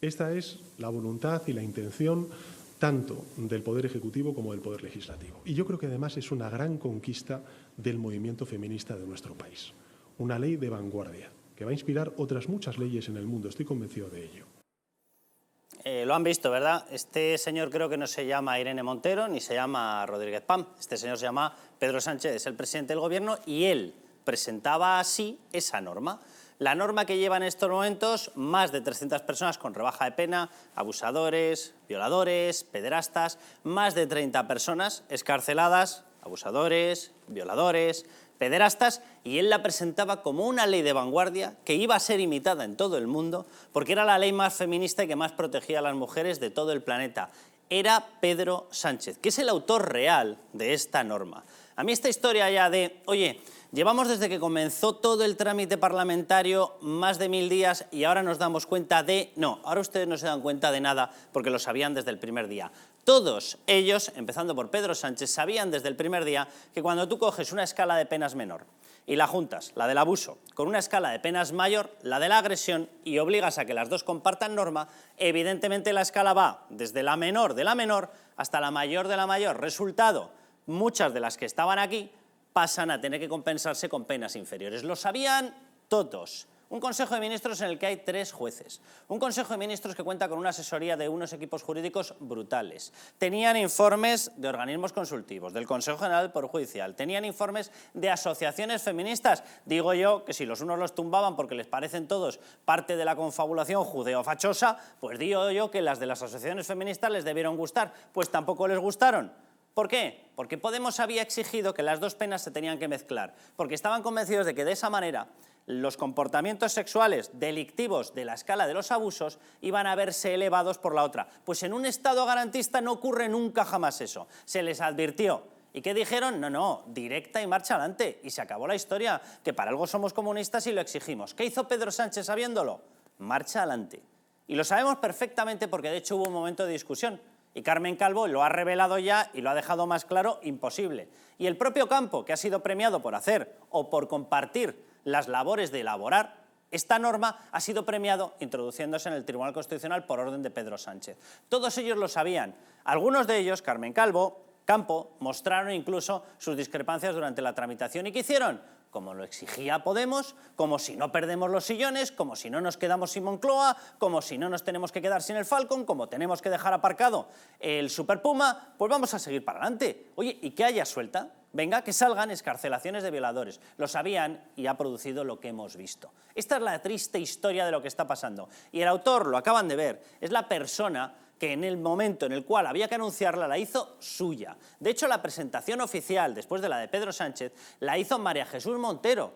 Esta es la voluntad y la intención tanto del Poder Ejecutivo como del Poder Legislativo. Y yo creo que además es una gran conquista del movimiento feminista de nuestro país. Una ley de vanguardia que va a inspirar otras muchas leyes en el mundo, estoy convencido de ello. Lo han visto, ¿verdad? Este señor creo que no se llama Irene Montero ni se llama Rodríguez Pam. Este señor se llama Pedro Sánchez, es el presidente del Gobierno y él presentaba así esa norma. La norma que lleva en estos momentos más de 300 personas con rebaja de pena, abusadores, violadores, pederastas, más de 30 personas excarceladas, abusadores, violadores, pederastas, y él la presentaba como una ley de vanguardia que iba a ser imitada en todo el mundo porque era la ley más feminista y que más protegía a las mujeres de todo el planeta. Era Pedro Sánchez, que es el autor real de esta norma. A mí esta historia ya de, oye, llevamos desde que comenzó todo el trámite parlamentario más de 1000 días y ahora nos damos cuenta de... No, ahora ustedes no se dan cuenta de nada porque lo sabían desde el primer día. Todos ellos, empezando por Pedro Sánchez, sabían desde el primer día que cuando tú coges una escala de penas menor y la juntas, la del abuso, con una escala de penas mayor, la de la agresión, y obligas a que las dos compartan norma, evidentemente la escala va desde la menor de la menor hasta la mayor de la mayor. Resultado, muchas de las que estaban aquí pasan a tener que compensarse con penas inferiores. Lo sabían todos. Un Consejo de Ministros en el que hay 3 jueces. Un Consejo de Ministros que cuenta con una asesoría de unos equipos jurídicos brutales. Tenían informes de organismos consultivos, del Consejo General del Poder Judicial. Tenían informes de asociaciones feministas. Digo yo que si los unos los tumbaban porque les parecen todos parte de la confabulación judeo-fachosa, pues digo yo que las de las asociaciones feministas les debieron gustar. Pues tampoco les gustaron. ¿Por qué? Porque Podemos había exigido que las dos penas se tenían que mezclar, porque estaban convencidos de que de esa manera los comportamientos sexuales delictivos de la escala de los abusos iban a verse elevados por la otra. Pues en un Estado garantista no ocurre nunca jamás eso. Se les advirtió. ¿Y qué dijeron? No, directa y marcha adelante. Y se acabó la historia, que para algo somos comunistas y lo exigimos. ¿Qué hizo Pedro Sánchez sabiéndolo? Marcha adelante. Y lo sabemos perfectamente porque de hecho hubo un momento de discusión. Y Carmen Calvo lo ha revelado ya y lo ha dejado más claro, imposible. Y el propio Campo, que ha sido premiado por hacer o por compartir las labores de elaborar esta norma, ha sido premiado introduciéndose en el Tribunal Constitucional por orden de Pedro Sánchez. Todos ellos lo sabían. Algunos de ellos, Carmen Calvo, Campo, mostraron incluso sus discrepancias durante la tramitación. ¿Y qué hicieron? Como lo exigía Podemos, como si no perdemos los sillones, como si no nos quedamos sin Moncloa, como si no nos tenemos que quedar sin el Falcon, como tenemos que dejar aparcado el Super Puma, pues vamos a seguir para adelante. Oye, ¿y qué haya suelta? Venga, que salgan excarcelaciones de violadores. Lo sabían y ha producido lo que hemos visto. Esta es la triste historia de lo que está pasando. Y el autor, lo acaban de ver, es la persona que en el momento en el cual había que anunciarla la hizo suya. De hecho, la presentación oficial, después de la de Pedro Sánchez, la hizo María Jesús Montero.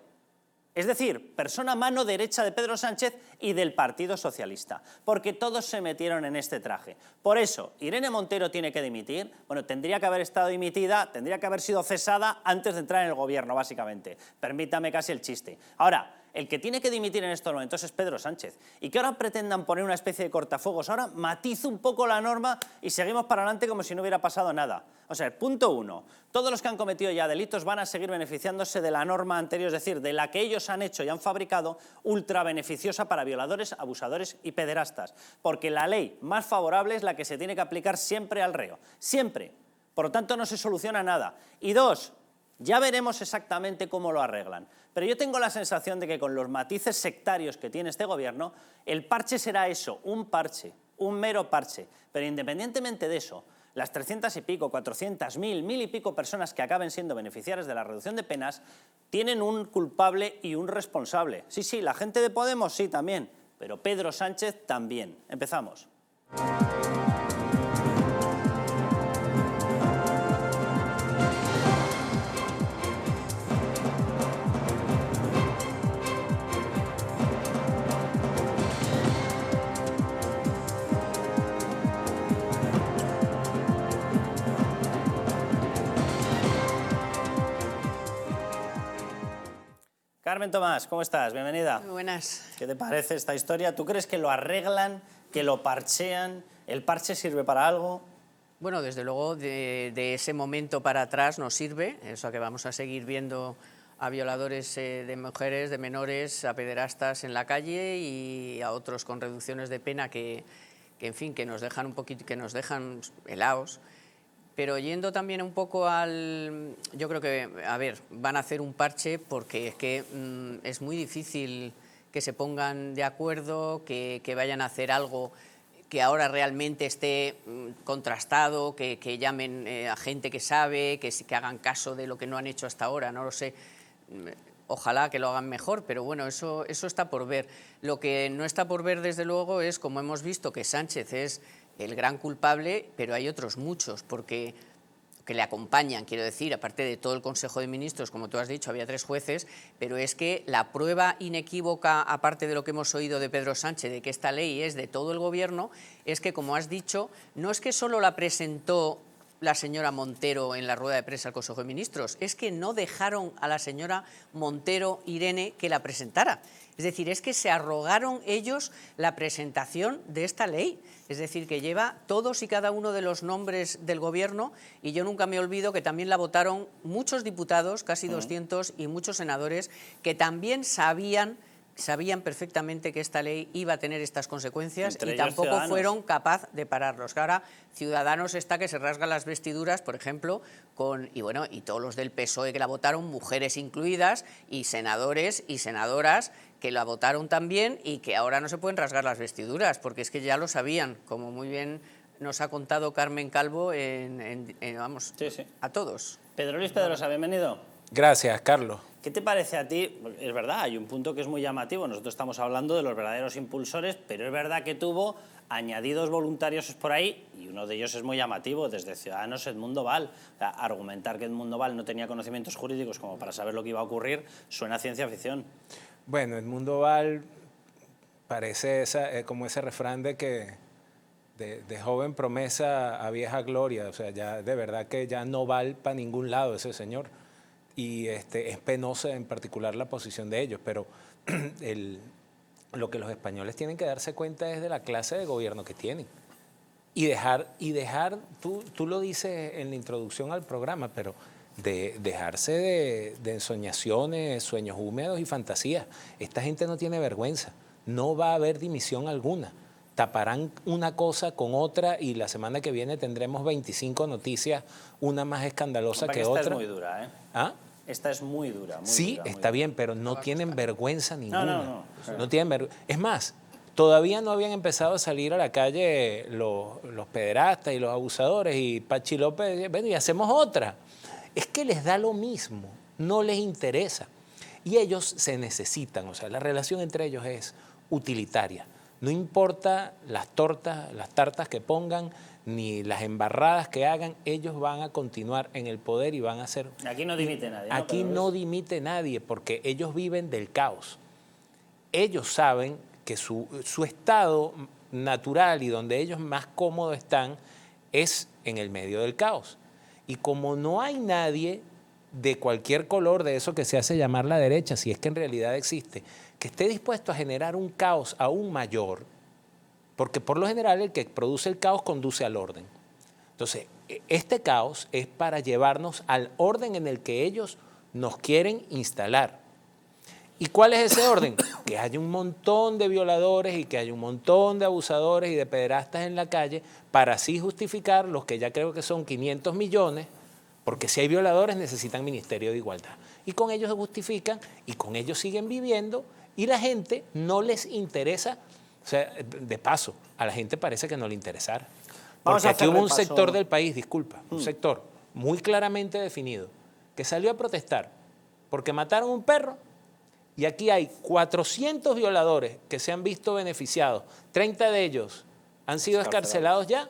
Es decir, persona mano derecha de Pedro Sánchez y del Partido Socialista, porque todos se metieron en este traje. Por eso, Irene Montero tiene que dimitir. Bueno, tendría que haber estado dimitida, tendría que haber sido cesada antes de entrar en el gobierno, básicamente. Permítame casi el chiste. Ahora, el que tiene que dimitir en estos momentos es Pedro Sánchez. Y que ahora pretendan poner una especie de cortafuegos. Ahora matizo un poco la norma y seguimos para adelante como si no hubiera pasado nada. O sea, punto 1. Todos los que han cometido ya delitos van a seguir beneficiándose de la norma anterior, es decir, de la que ellos han hecho y han fabricado, ultra beneficiosa para violadores, abusadores y pederastas. Porque la ley más favorable es la que se tiene que aplicar siempre al reo. Siempre. Por lo tanto, no se soluciona nada. Y 2, ya veremos exactamente cómo lo arreglan. Pero yo tengo la sensación de que con los matices sectarios que tiene este gobierno, el parche será eso, un parche, un mero parche. Pero independientemente de eso, las 300 y pico, 400, 1000 y pico personas que acaben siendo beneficiarias de la reducción de penas, tienen un culpable y un responsable. Sí, la gente de Podemos sí también, pero Pedro Sánchez también. Empezamos. Carmen Tomás, ¿cómo estás? Bienvenida. Muy buenas. ¿Qué te parece esta historia? ¿Tú crees que lo arreglan, que lo parchean? ¿El parche sirve para algo? Bueno, desde luego de ese momento para atrás nos sirve, eso que vamos a seguir viendo a violadores de mujeres, de menores, a pederastas en la calle y a otros con reducciones de pena que en fin, que nos dejan un poquito, que nos dejan helados. Pero yendo también un poco al... Yo creo que, a ver, van a hacer un parche porque es que es muy difícil que se pongan de acuerdo, que vayan a hacer algo que ahora realmente esté contrastado, que llamen a gente que sabe, que hagan caso de lo que no han hecho hasta ahora, no lo sé. Ojalá que lo hagan mejor, pero bueno, eso está por ver. Lo que no está por ver, desde luego, es, como hemos visto, que Sánchez es el gran culpable, pero hay otros muchos, porque que le acompañan, quiero decir, aparte de todo el Consejo de Ministros, como tú has dicho, había 3 jueces, pero es que la prueba inequívoca, aparte de lo que hemos oído de Pedro Sánchez, de que esta ley es de todo el Gobierno, es que, como has dicho, no es que solo la presentó la señora Montero en la rueda de prensa del Consejo de Ministros, es que no dejaron a la señora Montero, Irene, que la presentara. Es decir, es que se arrogaron ellos la presentación de esta ley. Es decir, que lleva todos y cada uno de los nombres del Gobierno, y yo nunca me olvido que también la votaron muchos diputados, casi 200, y muchos senadores, que también sabían perfectamente que esta ley iba a tener estas consecuencias y tampoco Ciudadanos fueron capaces de pararlos. Que ahora Ciudadanos está que se rasga las vestiduras, por ejemplo, y todos los del PSOE que la votaron, mujeres incluidas, y senadores y senadoras que la votaron también y que ahora no se pueden rasgar las vestiduras, porque es que ya lo sabían, como muy bien nos ha contado Carmen Calvo a todos. Pedro Luis Pedrosa, bienvenido. Gracias, Carlos. ¿Qué te parece a ti? Es verdad, hay un punto que es muy llamativo. Nosotros estamos hablando de los verdaderos impulsores, pero es verdad que tuvo añadidos voluntarios por ahí, y uno de ellos es muy llamativo, desde Ciudadanos, Edmundo Val. O sea, argumentar que Edmundo Val no tenía conocimientos jurídicos como para saber lo que iba a ocurrir suena a ciencia ficción. Bueno, Edmundo Val parece como ese refrán de que de joven promesa a vieja gloria. O sea, ya de verdad que ya no va para ningún lado ese señor. Y es penosa en particular la posición de ellos, pero lo que los españoles tienen que darse cuenta es de la clase de gobierno que tienen. Y dejar tú lo dices en la introducción al programa, pero dejarse de ensoñaciones, sueños húmedos y fantasías. Esta gente no tiene vergüenza, no va a haber dimisión alguna. Taparán una cosa con otra y la semana que viene tendremos 25 noticias, una más escandalosa que otra. Esta es muy dura, ¿eh? ¿Ah? Esta es muy dura. Sí, está bien, pero no tienen vergüenza ninguna. No tienen vergüenza. Es más, todavía no habían empezado a salir a la calle los pederastas y los abusadores, y Pachi López decía, bueno, y hacemos otra. Es que les da lo mismo, no les interesa. Y ellos se necesitan, o sea, la relación entre ellos es utilitaria. No importa las tartas que pongan, ni las embarradas que hagan, ellos van a continuar en el poder y van a hacer... Aquí no dimite nadie. Aquí no dimite nadie, porque ellos viven del caos. Ellos saben que su estado natural y donde ellos más cómodos están es en el medio del caos. Y como no hay nadie de cualquier color, de eso que se hace llamar la derecha, si es que en realidad existe, que esté dispuesto a generar un caos aún mayor, porque por lo general el que produce el caos conduce al orden. Entonces, este caos es para llevarnos al orden en el que ellos nos quieren instalar. ¿Y cuál es ese orden? Que haya un montón de violadores y que haya un montón de abusadores y de pederastas en la calle para así justificar los que ya creo que son 500 millones, porque si hay violadores necesitan Ministerio de Igualdad. Y con ellos se justifican y con ellos siguen viviendo y la gente no les interesa. O sea, de paso, a la gente parece que no le interesara. Porque aquí hubo un sector del país, un sector muy claramente definido, que salió a protestar porque mataron un perro, y aquí hay 400 violadores que se han visto beneficiados, 30 de ellos han sido escarcelados ya,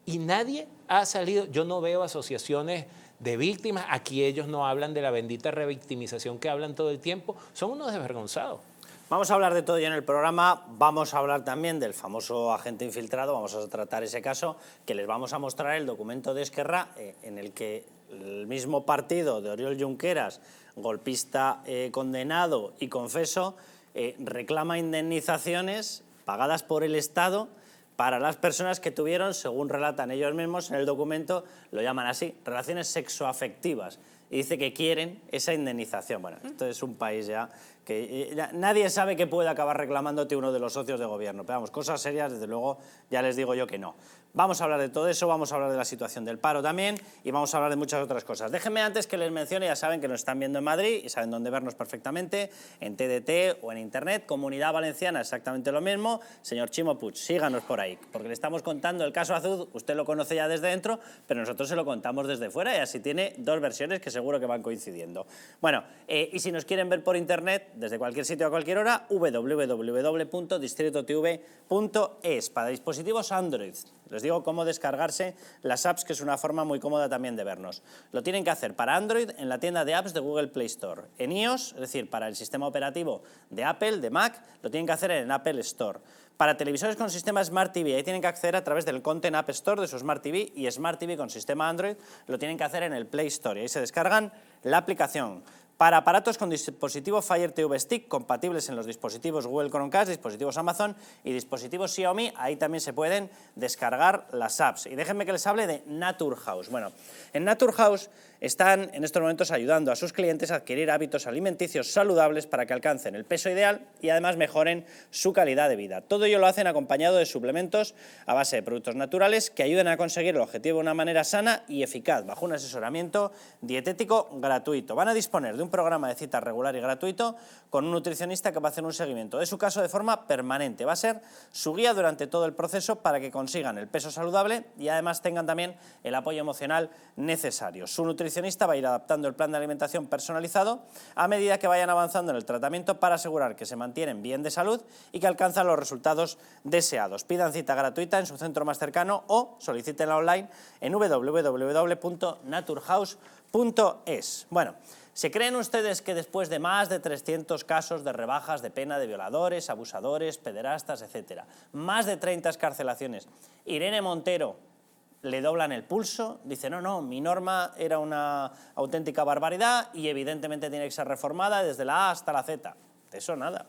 y nadie ha salido. Yo no veo asociaciones de víctimas, aquí ellos no hablan de la bendita revictimización que hablan todo el tiempo, son unos desvergonzados. Vamos a hablar de todo ya en el programa, vamos a hablar también del famoso agente infiltrado, vamos a tratar ese caso, que les vamos a mostrar el documento de Esquerra, en el que el mismo partido de Oriol Junqueras, golpista condenado y confeso, reclama indemnizaciones pagadas por el Estado para las personas que tuvieron, según relatan ellos mismos en el documento, lo llaman así, relaciones sexoafectivas. y dice que quieren esa indemnización. Bueno, esto es un país ya que nadie sabe que puede acabar reclamándote uno de los socios de gobierno. Pero vamos, cosas serias, desde luego, ya les digo yo que no. Vamos a hablar de todo eso, vamos a hablar de la situación del paro también y vamos a hablar de muchas otras cosas. Déjenme antes que les mencione, ya saben que nos están viendo en Madrid y saben dónde vernos perfectamente, en TDT o en Internet, Comunidad Valenciana, exactamente lo mismo. Señor Chimo Puig, síganos por ahí, porque le estamos contando el caso Azud, usted lo conoce ya desde dentro, pero nosotros se lo contamos desde fuera y así tiene dos versiones que seguro que van coincidiendo. Bueno, y si nos quieren ver por Internet, desde cualquier sitio a cualquier hora, www.distritotv.es, para dispositivos Android. Les digo cómo descargarse las apps, que es una forma muy cómoda también de vernos. Lo tienen que hacer para Android en la tienda de apps de Google Play Store. En iOS, es decir, para el sistema operativo de Apple, de Mac, lo tienen que hacer en Apple Store. Para televisores con sistema Smart TV, ahí tienen que acceder a través del Content App Store de su Smart TV, y Smart TV con sistema Android lo tienen que hacer en el Play Store. Y ahí se descargan la aplicación. Para aparatos con dispositivo Fire TV Stick, compatibles en los dispositivos Google Chromecast, dispositivos Amazon y dispositivos Xiaomi, ahí también se pueden descargar las apps. Y déjenme que les hable de Naturhaus. Bueno, en Naturhaus están en estos momentos ayudando a sus clientes a adquirir hábitos alimenticios saludables para que alcancen el peso ideal y además mejoren su calidad de vida. Todo ello lo hacen acompañado de suplementos a base de productos naturales que ayuden a conseguir el objetivo de una manera sana y eficaz, bajo un asesoramiento dietético gratuito. Van a disponer de un programa de citas regular y gratuito con un nutricionista que va a hacer un seguimiento de su caso de forma permanente. Va a ser su guía durante todo el proceso para que consigan el peso saludable y además tengan también el apoyo emocional necesario. Su nutricionista va a ir adaptando el plan de alimentación personalizado a medida que vayan avanzando en el tratamiento para asegurar que se mantienen bien de salud y que alcanzan los resultados deseados. Pidan cita gratuita en su centro más cercano o solicítenla online en www.naturhaus.es. Bueno, ¿se creen ustedes que después de más de 300 casos de rebajas de pena de violadores, abusadores, pederastas, etcétera, más de 30 excarcelaciones, Irene Montero le doblan el pulso, dice no, mi norma era una auténtica barbaridad y evidentemente tiene que ser reformada desde la A hasta la Z? De eso nada.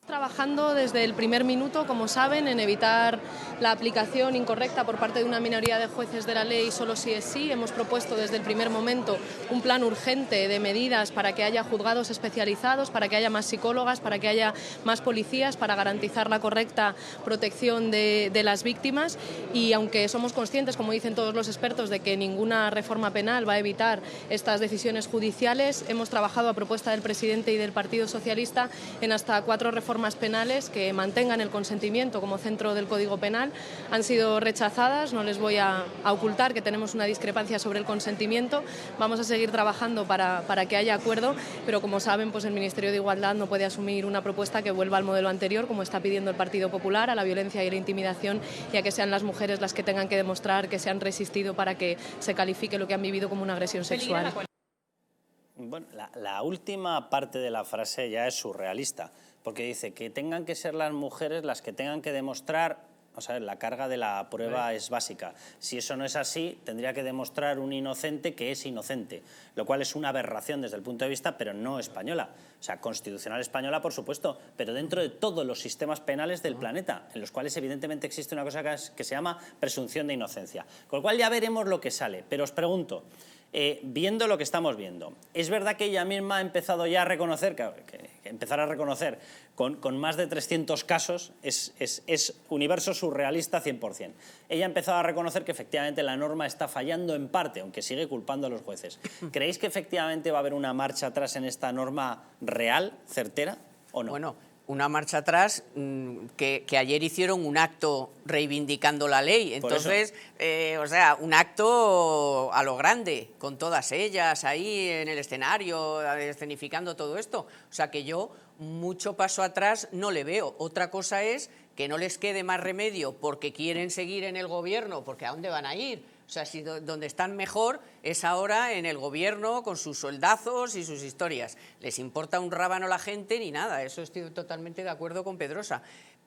Trabajando desde el primer minuto, como saben, en evitar la aplicación incorrecta por parte de una minoría de jueces de la ley solo sí es sí. Hemos propuesto desde el primer momento un plan urgente de medidas para que haya juzgados especializados, para que haya más psicólogas, para que haya más policías, para garantizar la correcta protección de las víctimas. Y aunque somos conscientes, como dicen todos los expertos, de que ninguna reforma penal va a evitar estas decisiones judiciales, hemos trabajado a propuesta del presidente y del Partido Socialista en hasta 4 reformas penales que mantengan el consentimiento como centro del Código Penal. Han sido rechazadas, no les voy a ocultar que tenemos una discrepancia sobre el consentimiento. Vamos a seguir trabajando para que haya acuerdo, pero como saben, pues el Ministerio de Igualdad no puede asumir una propuesta que vuelva al modelo anterior, como está pidiendo el Partido Popular, a la violencia y la intimidación, y a que sean las mujeres las que tengan que demostrar que se han resistido para que se califique lo que han vivido como una agresión sexual. Bueno, la última parte de la frase ya es surrealista, porque dice que tengan que ser las mujeres las que tengan que demostrar, o sea, la carga de la prueba es básica. Si eso no es así, tendría que demostrar un inocente que es inocente, lo cual es una aberración desde el punto de vista, pero no española. O sea, constitucional española, por supuesto, pero dentro de todos los sistemas penales del planeta, en los cuales evidentemente existe una cosa que se llama presunción de inocencia. Con lo cual ya veremos lo que sale, pero os pregunto, viendo lo que estamos viendo, ¿es verdad que ella misma ha empezado ya a reconocer, que empezar a reconocer con más de 300 casos es universo surrealista 100%? Ella ha empezado a reconocer que efectivamente la norma está fallando en parte, aunque sigue culpando a los jueces. ¿Creéis que efectivamente va a haber una marcha atrás en esta norma real, certera, o no? Bueno, una marcha atrás que ayer hicieron un acto reivindicando la ley. Entonces, o sea, un acto a lo grande, con todas ellas ahí en el escenario, escenificando todo esto. O sea, que yo mucho paso atrás no le veo. Otra cosa es que no les quede más remedio porque quieren seguir en el gobierno, porque ¿a dónde van a ir? O sea, si donde están mejor es ahora en el gobierno con sus soldazos y sus historias. Les importa un rábano la gente ni nada, eso estoy totalmente de acuerdo con Pedrosa.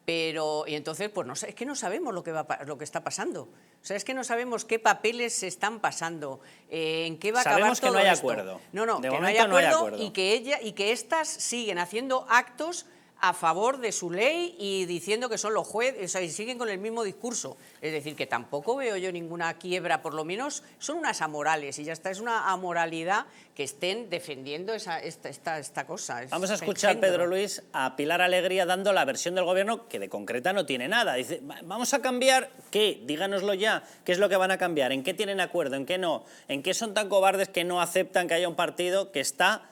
Pero, y entonces, pues no, es que no sabemos lo que está pasando. O sea, es que no sabemos qué papeles se están pasando, en qué va a acabar todo esto. Sabemos que no hay acuerdo. No, que no hay acuerdo y que estas siguen haciendo actos a favor de su ley y diciendo que son los jueces, o sea, y siguen con el mismo discurso. Es decir, que tampoco veo yo ninguna quiebra, por lo menos son unas amorales y ya está, es una amoralidad que estén defendiendo esta cosa. Vamos a escuchar, Pedro Luis, a Pilar Alegría dando la versión del Gobierno, que de concreta no tiene nada. Dice, vamos a cambiar, ¿qué? Díganoslo ya, ¿qué es lo que van a cambiar? ¿En qué tienen acuerdo? ¿En qué no? ¿En qué son tan cobardes que no aceptan que haya un partido que está...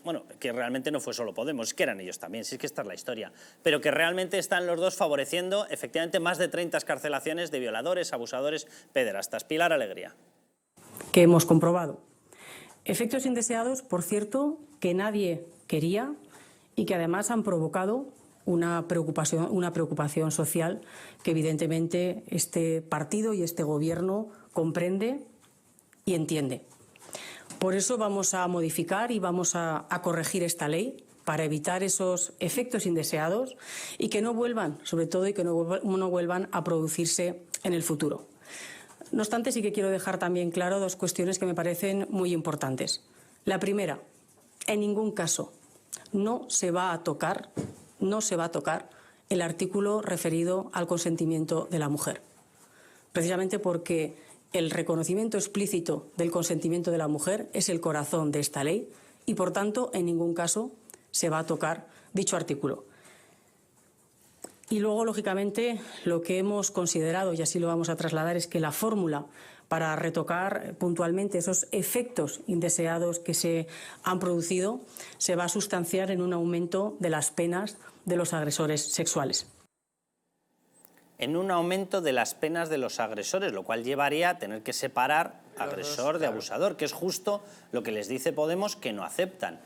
bueno, que realmente no fue solo Podemos, es que eran ellos también, si es que esta es la historia, pero que realmente están los dos favoreciendo efectivamente más de 30 excarcelaciones de violadores, abusadores, pederastas. Pilar Alegría. Que hemos comprobado. Efectos indeseados, por cierto, que nadie quería y que además han provocado una preocupación social que evidentemente este partido y este Gobierno comprende y entiende. Por eso vamos a modificar y vamos a corregir esta ley para evitar esos efectos indeseados y que no vuelvan, sobre todo, y que no vuelvan a producirse en el futuro. No obstante, sí que quiero dejar también claro dos cuestiones que me parecen muy importantes. La primera, en ningún caso no se va a tocar el artículo referido al consentimiento de la mujer, precisamente porque el reconocimiento explícito del consentimiento de la mujer es el corazón de esta ley y, por tanto, en ningún caso se va a tocar dicho artículo. Y luego, lógicamente, lo que hemos considerado, y así lo vamos a trasladar, es que la fórmula para retocar puntualmente esos efectos indeseados que se han producido se va a sustanciar en un aumento de las penas de los agresores sexuales. En un aumento de las penas de los agresores, lo cual llevaría a tener que separar agresor de abusador, que es justo lo que les dice Podemos que no aceptan.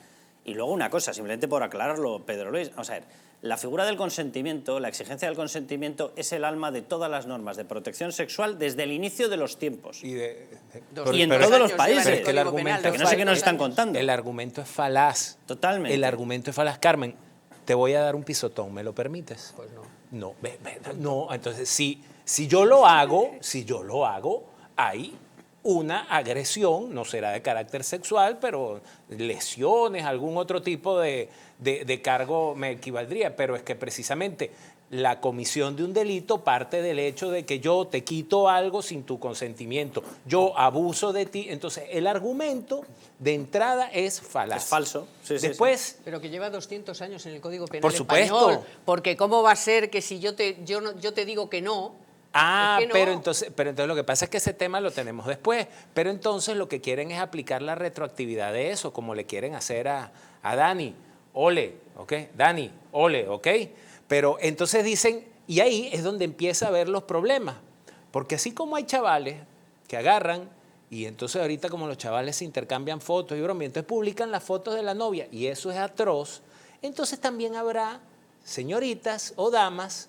Y luego una cosa, simplemente por aclararlo, Pedro Luis, vamos a ver, la figura del consentimiento, la exigencia del consentimiento es el alma de todas las normas de protección sexual desde el inicio de los tiempos. Y en todos los países. Pero es que el argumento que no sé qué nos están contando. El argumento es falaz. Totalmente. El argumento es falaz. Carmen, te voy a dar un pisotón, ¿me lo permites? Pues no. No, entonces si yo lo hago, hay una agresión, no será de carácter sexual, pero lesiones, algún otro tipo de cargo me equivaldría, pero es que precisamente la comisión de un delito parte del hecho de que yo te quito algo sin tu consentimiento, yo abuso de ti, entonces el argumento de entrada es falaz. Es falso. Sí, Después, sí. Pero que lleva 200 años en el Código Penal por supuesto. español, porque ¿cómo va a ser que si yo te digo que no? Ah, es que no. pero entonces lo que pasa es que ese tema lo tenemos después. Pero entonces lo que quieren es aplicar la retroactividad de eso, como le quieren hacer a Dani. Ole, ¿ok? Dani, ole, ¿ok? Pero entonces dicen, y ahí es donde empieza a ver los problemas. Porque así como hay chavales que agarran, y entonces ahorita como los chavales se intercambian fotos y bromas, entonces publican las fotos de la novia, y eso es atroz, entonces también habrá señoritas o damas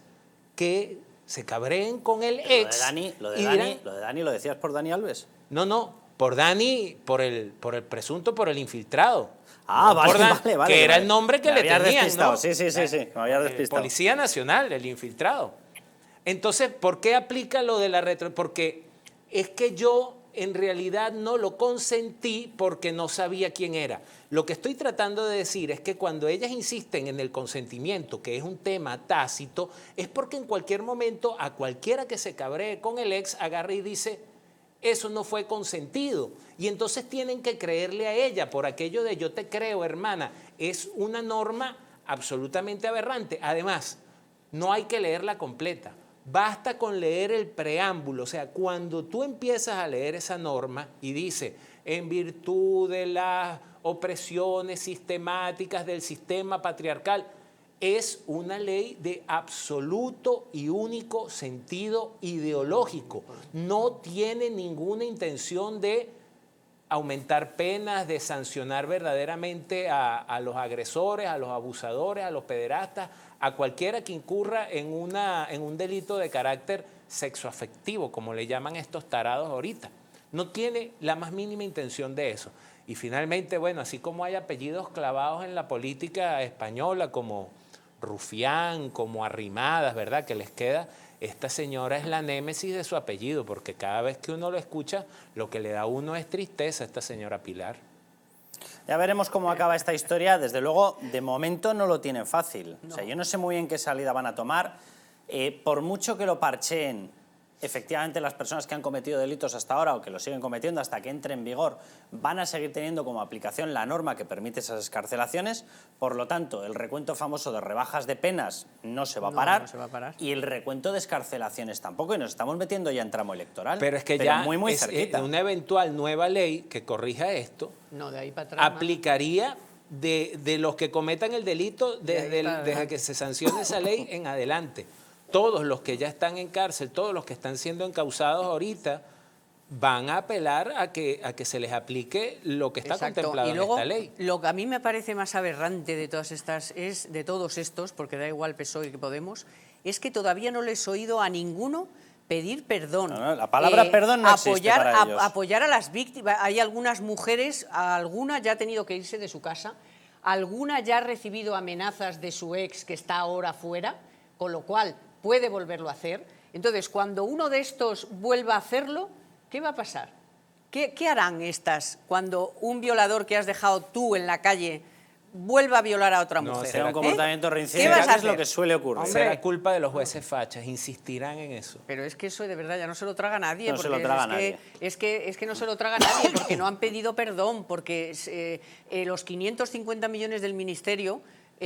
que se cabreen con el ex. Lo de Dani, ¿lo decías por Dani Alves? No, por Dani, por el presunto, por el infiltrado. Ah, no vale. Que era el nombre que le tenían, ¿no? Sí, me había despistado. Policía Nacional, el infiltrado. Entonces, ¿por qué aplica lo de la retro? Porque es que yo en realidad no lo consentí porque no sabía quién era. Lo que estoy tratando de decir es que cuando ellas insisten en el consentimiento, que es un tema tácito, es porque en cualquier momento a cualquiera que se cabree con el ex agarra y dice, eso no fue consentido. Y entonces tienen que creerle a ella por aquello de yo te creo, hermana. Es una norma absolutamente aberrante. Además, no hay que leerla completa. Basta con leer el preámbulo. O sea, cuando tú empiezas a leer esa norma y dice, en virtud de las opresiones sistemáticas del sistema patriarcal, es una ley de absoluto y único sentido ideológico. No tiene ninguna intención de aumentar penas, de sancionar verdaderamente a los agresores, a los abusadores, a los pederastas, a cualquiera que incurra en un delito de carácter sexoafectivo, como le llaman estos tarados ahorita. No tiene la más mínima intención de eso. Y finalmente, bueno, así como hay apellidos clavados en la política española como Rufián, como Arrimadas, ¿verdad?, que les queda, esta señora es la némesis de su apellido, porque cada vez que uno lo escucha, lo que le da a uno es tristeza a esta señora Pilar. Ya veremos cómo acaba esta historia. Desde luego, de momento no lo tienen fácil. No. O sea, yo no sé muy bien qué salida van a tomar. Por mucho que lo parcheen, efectivamente las personas que han cometido delitos hasta ahora o que lo siguen cometiendo hasta que entre en vigor van a seguir teniendo como aplicación la norma que permite esas excarcelaciones. Por lo tanto, el recuento famoso de rebajas de penas no se va a parar, no se va a parar. Y el recuento de excarcelaciones tampoco, y nos estamos metiendo ya en tramo electoral. Pero es que ya muy es, cerquita. Una eventual nueva ley que corrija esto No, de ahí para atrás, aplicaría de los que cometan el delito desde que se sancione esa ley en adelante. Todos los que ya están en cárcel, todos los que están siendo encausados ahorita, van a apelar a que se les aplique lo que está contemplado y luego, en esta ley. Lo que a mí me parece más aberrante de todas estas, de todos estos, porque da igual PSOE que Podemos, es que todavía no les he oído a ninguno pedir perdón. No, la palabra perdón no existe para ellos. Apoyar a las víctimas. Hay algunas mujeres, alguna ya ha tenido que irse de su casa, alguna ya ha recibido amenazas de su ex que está ahora fuera, con lo cual puede volverlo a hacer. Entonces, cuando uno de estos vuelva a hacerlo, ¿qué va a pasar? ¿Qué harán estas cuando un violador que has dejado tú en la calle vuelva a violar a otra mujer? Será un comportamiento reincidente, ¿Qué vas a es lo hacer? que suele ocurrir. Hombre. Será culpa de los jueces fachas, insistirán en eso. Pero es que eso de verdad ya no se lo traga nadie. No se lo traga nadie. Es que no se lo traga nadie porque no han pedido perdón, porque los 550 millones del Ministerio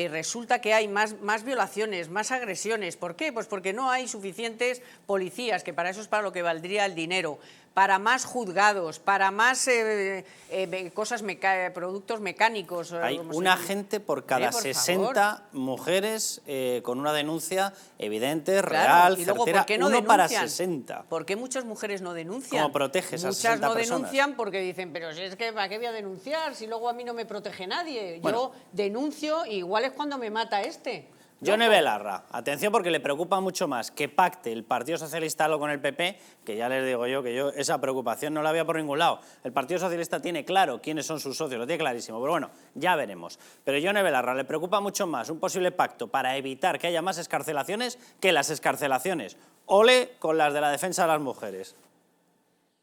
resulta que hay más violaciones, más agresiones. ¿Por qué? Pues porque no hay suficientes policías, que para eso es para lo que valdría el dinero, para más juzgados, para más productos mecánicos. Hay un agente por cada 60 mujeres con una denuncia evidente, real, y luego, certera, ¿por qué no uno denuncian? para 60. ¿Por qué muchas mujeres no denuncian? ¿Cómo proteges a 60 Muchas no personas? denuncian porque dicen, pero si es que ¿para qué voy a denunciar si luego a mí no me protege nadie? Bueno. Yo denuncio y igual es cuando me mata este. Yone Belarra, atención porque le preocupa mucho más que pacte el Partido Socialista algo con el PP, que ya les digo yo que yo esa preocupación no la había por ningún lado. El Partido Socialista tiene claro quiénes son sus socios, lo tiene clarísimo, pero bueno, ya veremos. Pero Yone Belarra le preocupa mucho más un posible pacto para evitar que haya más excarcelaciones que las excarcelaciones. Ole con las de la defensa de las mujeres.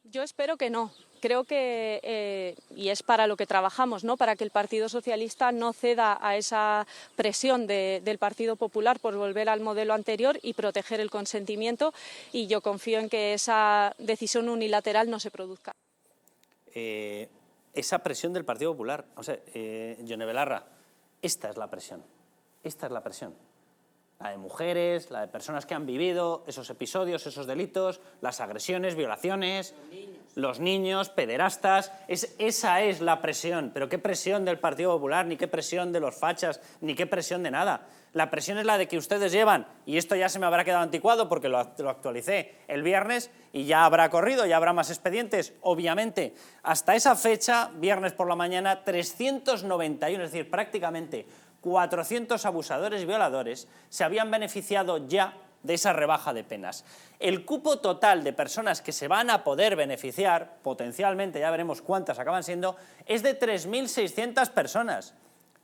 Yo espero que no. Creo que, y es para lo que trabajamos, ¿no? Para que el Partido Socialista no ceda a esa presión del Partido Popular por volver al modelo anterior y proteger el consentimiento, y yo confío en que esa decisión unilateral no se produzca. Esa presión del Partido Popular, o sea, Yone Belarra, esta es la presión, esta es la presión. La de mujeres, la de personas que han vivido esos episodios, esos delitos, las agresiones, violaciones, los niños, pederastas. Esa es la presión. Pero qué presión del Partido Popular, ni qué presión de los fachas, ni qué presión de nada. La presión es la de que ustedes llevan, y esto ya se me habrá quedado anticuado porque lo actualicé el viernes y ya habrá corrido, ya habrá más expedientes, obviamente. Hasta esa fecha, viernes por la mañana, 391, es decir, prácticamente 400 abusadores y violadores se habían beneficiado ya de esa rebaja de penas. El cupo total de personas que se van a poder beneficiar, potencialmente, ya veremos cuántas acaban siendo, es de 3.600 personas.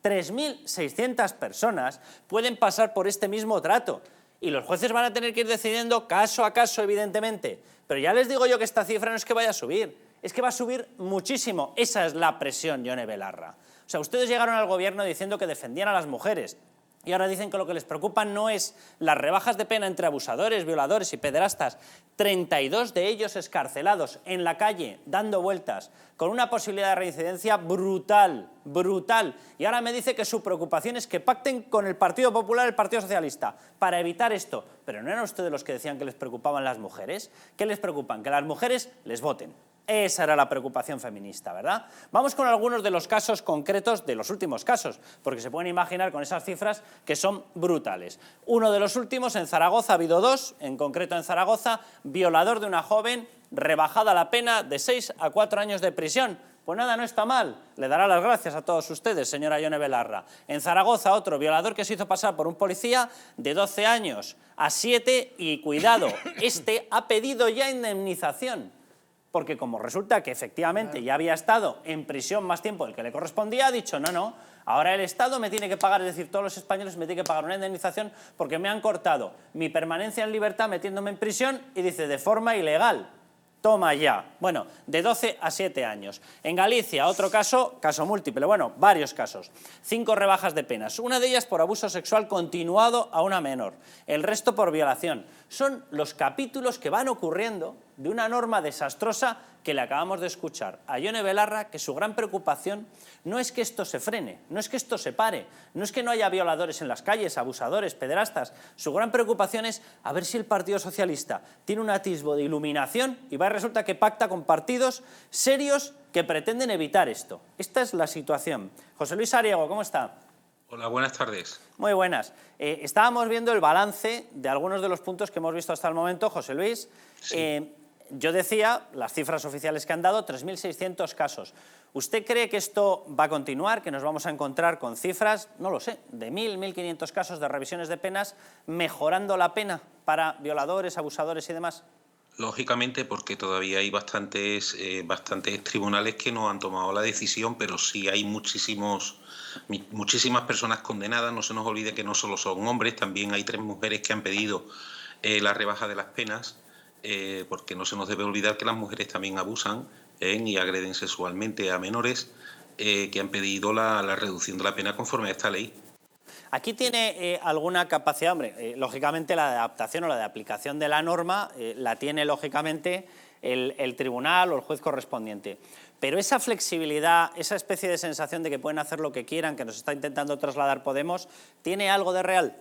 3.600 personas pueden pasar por este mismo trato y los jueces van a tener que ir decidiendo caso a caso, evidentemente. Pero ya les digo yo que esta cifra no es que vaya a subir, es que va a subir muchísimo. Esa es la presión, Yone Belarra. O sea, ustedes llegaron al gobierno diciendo que defendían a las mujeres y ahora dicen que lo que les preocupa no es las rebajas de pena entre abusadores, violadores y pederastas. 32 de ellos escarcelados en la calle, dando vueltas, con una posibilidad de reincidencia brutal, brutal. Y ahora me dice que su preocupación es que pacten con el Partido Popular y el Partido Socialista para evitar esto. ¿Pero no eran ustedes los que decían que les preocupaban las mujeres? ¿Qué les preocupan? Que las mujeres les voten. Esa era la preocupación feminista, ¿verdad? Vamos con algunos de los casos concretos de los últimos casos, porque se pueden imaginar con esas cifras que son brutales. Uno de los últimos, en Zaragoza, ha habido dos, en concreto en Zaragoza, violador de una joven, rebajada la pena de 6 a 4 años de prisión. Pues nada, no está mal. Le dará las gracias a todos ustedes, señora Yone Belarra. En Zaragoza, otro violador que se hizo pasar por un policía de 12 años a 7 y, cuidado, este ha pedido ya indemnización. Porque como resulta que efectivamente ya había estado en prisión más tiempo del que le correspondía, ha dicho, no, ahora el Estado me tiene que pagar, es decir, todos los españoles me tienen que pagar una indemnización porque me han cortado mi permanencia en libertad metiéndome en prisión y dice, de forma ilegal. Toma ya. Bueno, de 12 a 7 años. En Galicia, otro caso múltiple, bueno, varios casos. 5 rebajas de penas. Una de ellas por abuso sexual continuado a una menor. El resto por violación. Son los capítulos que van ocurriendo de una norma desastrosa que le acabamos de escuchar a Ione Belarra, que su gran preocupación no es que esto se frene, no es que esto se pare, no es que no haya violadores en las calles, abusadores, pederastas. Su gran preocupación es a ver si el Partido Socialista tiene un atisbo de iluminación y resulta que pacta con partidos serios que pretenden evitar esto. Esta es la situación. José Luis Ariego, ¿cómo está? Hola, buenas tardes. Muy buenas. Estábamos viendo el balance de algunos de los puntos que hemos visto hasta el momento, José Luis. Sí. Yo decía, las cifras oficiales que han dado, 3.600 casos. ¿Usted cree que esto va a continuar, que nos vamos a encontrar con cifras, no lo sé, de 1.000, 1.500 casos de revisiones de penas, mejorando la pena para violadores, abusadores y demás? Lógicamente, porque todavía hay bastantes tribunales que no han tomado la decisión, pero sí hay muchísimas personas condenadas. No se nos olvide que no solo son hombres, también hay 3 mujeres que han pedido la rebaja de las penas, porque no se nos debe olvidar que las mujeres también abusan y agreden sexualmente a menores, que han pedido la reducción de la pena conforme a esta ley. Aquí tiene alguna capacidad, hombre, lógicamente la de adaptación o la de aplicación de la norma la tiene lógicamente el tribunal o el juez correspondiente. Pero esa flexibilidad, esa especie de sensación de que pueden hacer lo que quieran, que nos está intentando trasladar Podemos, ¿tiene algo de real?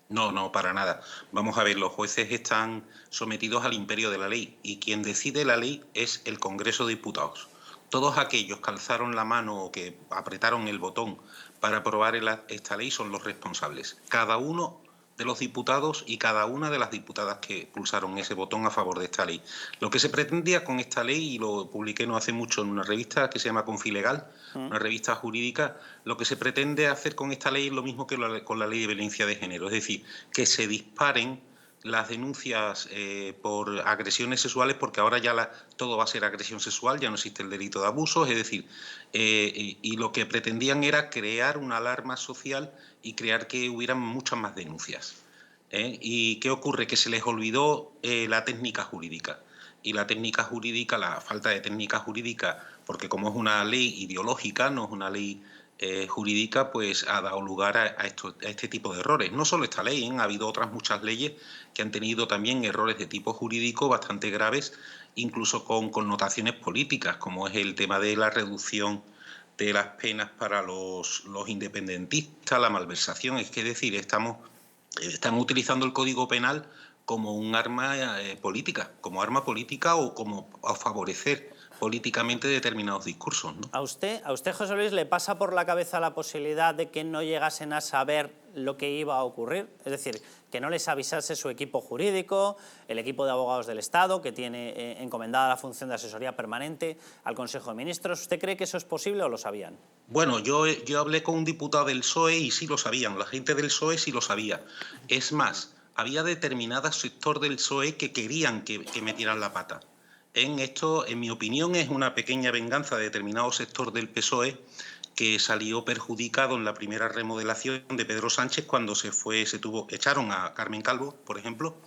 No, para nada. Vamos a ver, los jueces están sometidos al imperio de la ley y quien decide la ley es el Congreso de Diputados. Todos aquellos que alzaron la mano o que apretaron el botón para aprobar esta ley son los responsables. Cada uno de los diputados y cada una de las diputadas que pulsaron ese botón a favor de esta ley. Lo que se pretendía con esta ley, y lo publiqué no hace mucho en una revista que se llama Confilegal, una revista jurídica, lo que se pretende hacer con esta ley es lo mismo que con la ley de violencia de género, es decir, que se disparen las denuncias por agresiones sexuales, porque ahora ya todo va a ser agresión sexual, ya no existe el delito de abusos, es decir, y lo que pretendían era crear una alarma social y crear que hubieran muchas más denuncias. ¿Y qué ocurre? Que se les olvidó la técnica jurídica. Y la técnica jurídica, la falta de técnica jurídica, porque como es una ley ideológica, no es una ley jurídica, pues ha dado lugar a este tipo de errores. No solo esta ley, ha habido otras muchas leyes que han tenido también errores de tipo jurídico bastante graves, incluso con connotaciones políticas, como es el tema de la reducción de las penas para los independentistas, la malversación. Es que decir, están utilizando el Código Penal como un arma política, o como a favorecer políticamente determinados discursos, ¿no? ¿A usted, José Luis, le pasa por la cabeza la posibilidad de que no llegasen a saber lo que iba a ocurrir? Es decir, que no les avisase su equipo jurídico, el equipo de abogados del Estado, que tiene encomendada la función de asesoría permanente al Consejo de Ministros. ¿Usted cree que eso es posible o lo sabían? Bueno, yo hablé con un diputado del PSOE y sí lo sabían, la gente del PSOE sí lo sabía. Es más, había determinado sector del PSOE que querían que metieran la pata. Esto, en mi opinión, es una pequeña venganza de determinado sector del PSOE que salió perjudicado en la primera remodelación de Pedro Sánchez cuando echaron a Carmen Calvo, por ejemplo,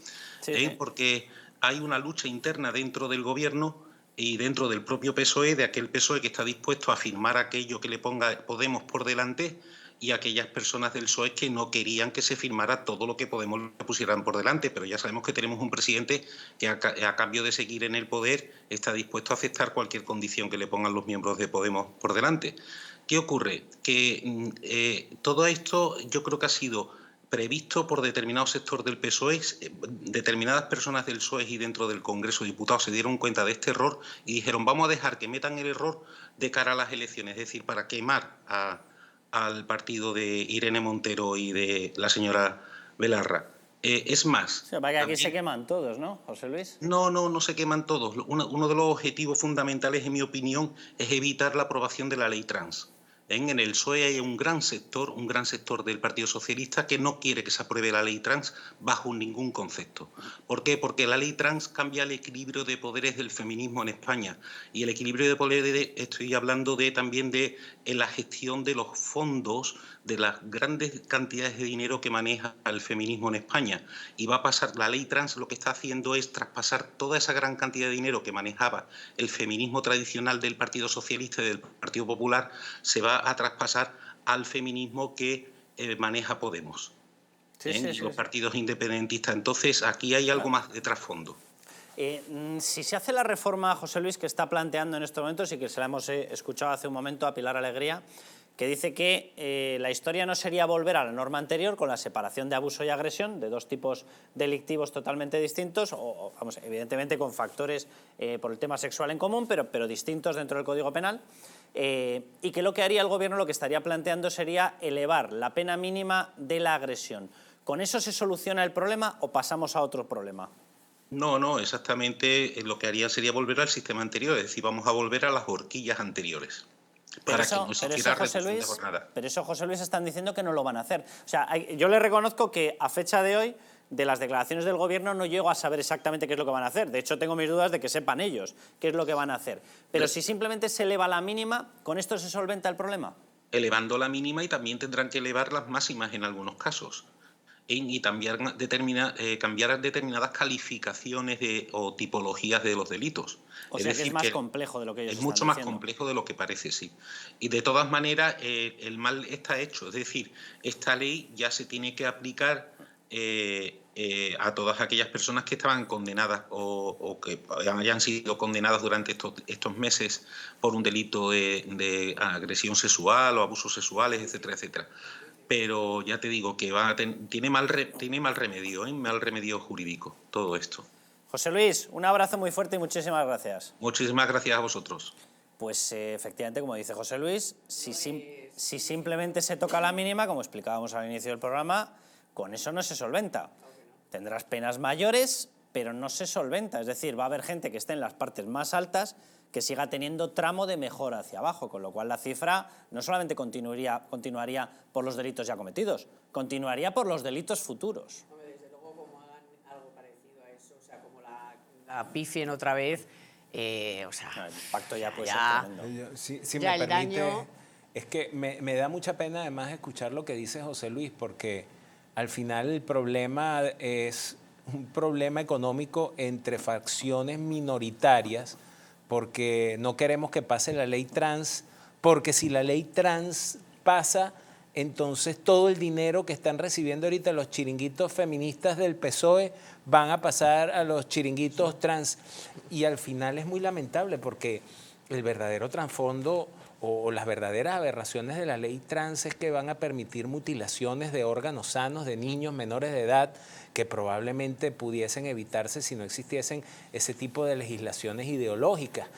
sí. Porque hay una lucha interna dentro del gobierno y dentro del propio PSOE, de aquel PSOE que está dispuesto a firmar aquello que le ponga Podemos por delante, y aquellas personas del PSOE que no querían que se firmara todo lo que Podemos le pusieran por delante. Pero ya sabemos que tenemos un presidente que a cambio de seguir en el poder está dispuesto a aceptar cualquier condición que le pongan los miembros de Podemos por delante. ¿Qué ocurre? Que todo esto yo creo que ha sido previsto por determinado sector del PSOE. Determinadas personas del PSOE y dentro del Congreso de Diputados se dieron cuenta de este error y dijeron: vamos a dejar que metan el error de cara a las elecciones, es decir, para quemar al partido de Irene Montero y de la señora Belarra. Es más... O sea, para que aquí se queman todos, ¿no, José Luis? No se queman todos. Uno de los objetivos fundamentales, en mi opinión, es evitar la aprobación de la ley trans. En el PSOE hay un gran sector del Partido Socialista que no quiere que se apruebe la ley trans bajo ningún concepto. ¿Por qué? Porque la ley trans cambia el equilibrio de poderes del feminismo en España. Y el equilibrio de poderes, estoy hablando también de la gestión de los fondos, de las grandes cantidades de dinero que maneja el feminismo en España. Y va a pasar, la ley trans lo que está haciendo es traspasar toda esa gran cantidad de dinero que manejaba el feminismo tradicional del Partido Socialista y del Partido Popular, se va a traspasar al feminismo que maneja Podemos, los partidos independentistas. Entonces, aquí hay algo más de trasfondo. Si se hace la reforma, José Luis, que está planteando en estos momentos y que se la hemos escuchado hace un momento a Pilar Alegría, que dice que la historia no sería volver a la norma anterior con la separación de abuso y agresión de dos tipos delictivos totalmente distintos, o vamos, evidentemente con factores por el tema sexual en común, pero distintos dentro del Código Penal, y que lo que haría el Gobierno, lo que estaría planteando sería elevar la pena mínima de la agresión. ¿Con eso se soluciona el problema o pasamos a otro problema? No, exactamente lo que haría sería volver al sistema anterior, es decir, vamos a volver a las horquillas anteriores. Pero eso, José Luis, están diciendo que no lo van a hacer. O sea, yo le reconozco que a fecha de hoy, de las declaraciones del Gobierno, no llego a saber exactamente qué es lo que van a hacer. De hecho, tengo mis dudas de que sepan ellos qué es lo que van a hacer. Pero si simplemente se eleva la mínima, ¿con esto se solventa el problema? Elevando la mínima, y también tendrán que elevar las máximas en algunos casos. Y cambiar determinadas calificaciones o tipologías de los delitos. O sea, que es más complejo de lo que ellos están diciendo. Es mucho más complejo de lo que parece, sí. Y de todas maneras, el mal está hecho. Es decir, esta ley ya se tiene que aplicar a todas aquellas personas que estaban condenadas o que hayan sido condenadas durante estos meses por un delito de agresión sexual o abusos sexuales, etcétera, etcétera. Pero ya te digo que tiene mal remedio jurídico todo esto. José Luis, un abrazo muy fuerte y muchísimas gracias. Muchísimas gracias a vosotros. Pues efectivamente, como dice José Luis, si simplemente se toca la mínima, como explicábamos al inicio del programa, con eso no se solventa. Tendrás penas mayores, pero no se solventa. Es decir, va a haber gente que esté en las partes más altas que siga teniendo tramo de mejora hacia abajo, con lo cual la cifra no solamente continuaría por los delitos ya cometidos, continuaría por los delitos futuros. Desde luego, como hagan algo parecido a eso, o sea, como la pifien otra vez, o sea... El impacto ya puede ser tremendo. Si ya me permite, daño... es que me da mucha pena además escuchar lo que dice José Luis, porque al final el problema es un problema económico entre facciones minoritarias, porque no queremos que pase la ley trans, porque si la ley trans pasa, entonces todo el dinero que están recibiendo ahorita los chiringuitos feministas del PSOE van a pasar a los chiringuitos trans. Y al final es muy lamentable, porque el verdadero trasfondo o las verdaderas aberraciones de la ley trans es que van a permitir mutilaciones de órganos sanos de niños menores de edad que probablemente pudiesen evitarse si no existiesen ese tipo de legislaciones ideológicas.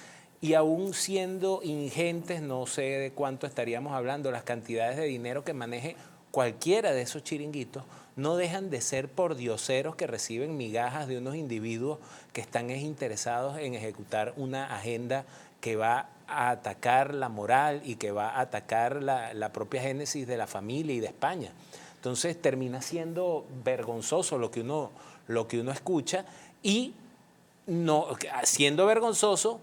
Y aún siendo ingentes, no sé de cuánto estaríamos hablando, las cantidades de dinero que maneje cualquiera de esos chiringuitos, no dejan de ser pordioseros que reciben migajas de unos individuos que están interesados en ejecutar una agenda que va a atacar la moral y que va a atacar la propia génesis de la familia y de España. Entonces termina siendo vergonzoso lo que uno escucha, y no, siendo vergonzoso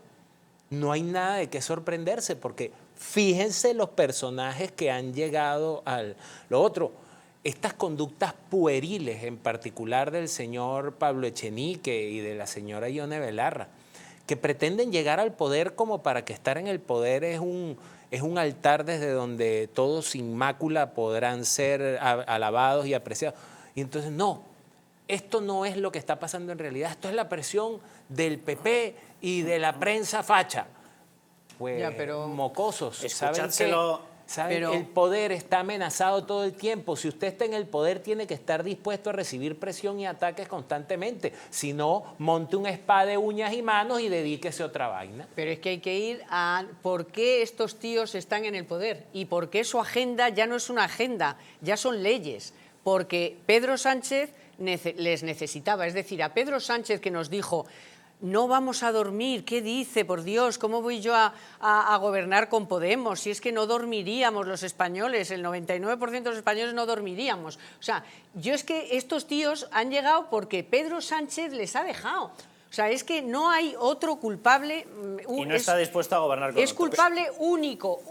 no hay nada de qué sorprenderse, porque fíjense los personajes que han llegado lo otro. Estas conductas pueriles, en particular del señor Pablo Echenique y de la señora Ione Belarra, que pretenden llegar al poder como para que estar en el poder es un altar desde donde todos sin mácula podrán ser alabados y apreciados. Y entonces, no, esto no es lo que está pasando en realidad, esto es la presión del PP y de la prensa facha. Pues, ya, pero mocosos, ¿saben? El poder está amenazado todo el tiempo. Si usted está en el poder, tiene que estar dispuesto a recibir presión y ataques constantemente. Si no, monte un spa de uñas y manos y dedíquese a otra vaina. Pero es que hay que ir a por qué estos tíos están en el poder y por qué su agenda ya no es una agenda, ya son leyes. Porque Pedro Sánchez les necesitaba. Es decir, a Pedro Sánchez, que nos dijo: no vamos a dormir. ¿Qué dice? Por Dios, ¿cómo voy yo a gobernar con Podemos? Si es que no dormiríamos los españoles, el 99% de los españoles no dormiríamos. O sea, yo es que estos tíos han llegado porque Pedro Sánchez les ha dejado. O sea, es que no hay otro culpable. Y no está dispuesto a gobernar con Es otros. culpable único.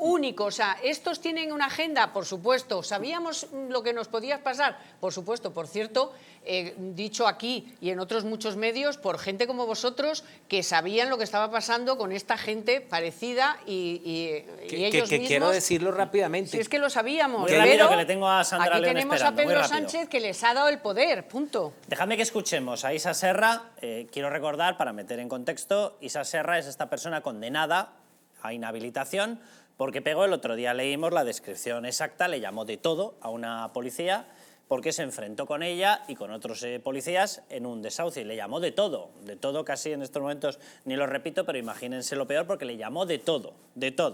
O sea, estos tienen una agenda, por supuesto. ¿Sabíamos lo que nos podía pasar? Por supuesto. Por cierto, dicho aquí y en otros muchos medios, por gente como vosotros, que sabían lo que estaba pasando con esta gente parecida y ellos mismos. Quiero decirlo rápidamente. Si es que lo sabíamos. Muy rápido, que le tengo a Sandra aquí León tenemos esperando, a muy Pedro rápido. Sánchez, que les ha dado el poder, punto. Dejadme que escuchemos a Isa Serra. Quiero recordar, para meter en contexto, Isa Serra es esta persona condenada a inhabilitación porque pegó, el otro día leímos la descripción exacta, le llamó de todo a una policía porque se enfrentó con ella y con otros policías en un desahucio y le llamó de todo casi en estos momentos, ni lo repito, pero imagínense lo peor porque le llamó de todo.